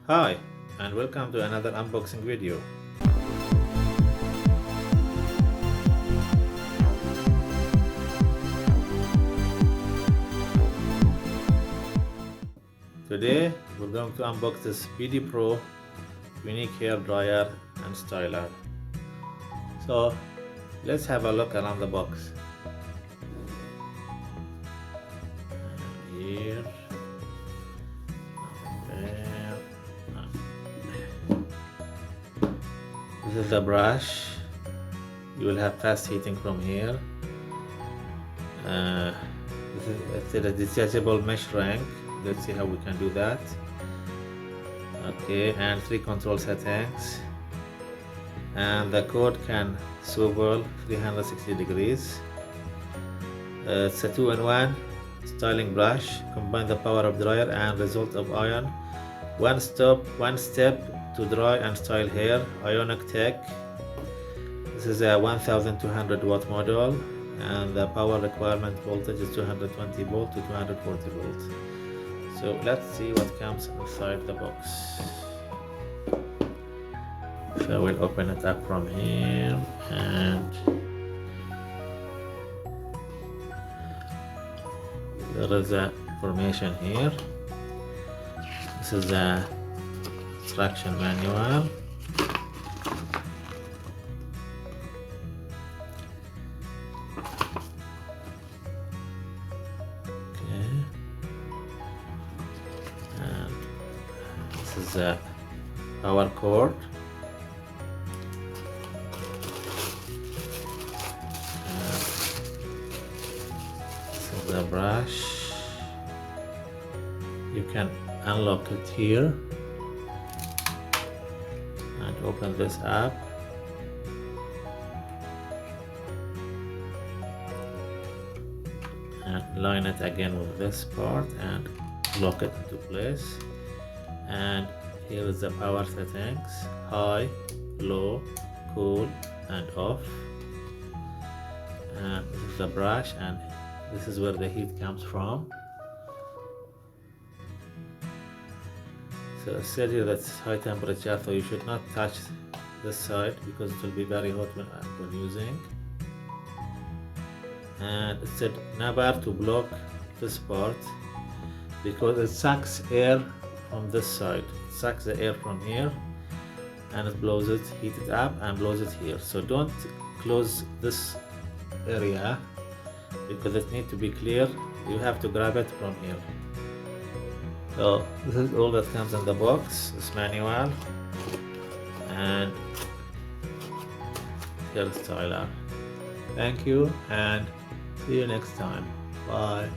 Hi, and welcome to another unboxing video. Today we're going to unbox this BD Pro unique hair dryer and styler. So let's have a look around the box. And here, there. This is the brush. You will have fast heating from here. This is a detachable mesh ring. Let's see how we can do that. Okay, and 3 control settings, and the cord can swivel 360 degrees. It's a 2-in-1 styling brush. Combine the power of dryer and result of iron. One step to dry and style hair. Ionic Tech. This is a 1200 watt model, and the power requirement voltage is 220 volt to 240 volts. So let's see what comes inside the box. So we'll open it up from here, and there is a information here. This is the instruction manual. This is the power cord, this is the brush. You can unlock it here and open this up. And line it again with this part and lock it into place. And here is the power settings: high, low, cool, and off. And this is the brush, and this is where the heat comes from. So it said here that's high temperature, so you should not touch this side because it will be very hot when using. And it said never to block this part because it sucks air from this side. It sucks the air from here and it blows it, heat it up and blows it here. So don't close this area because it needs to be clear. You have to grab it from here. So this is all that comes in the box, this manual, and hair styler. Thank you and see you next time. Bye.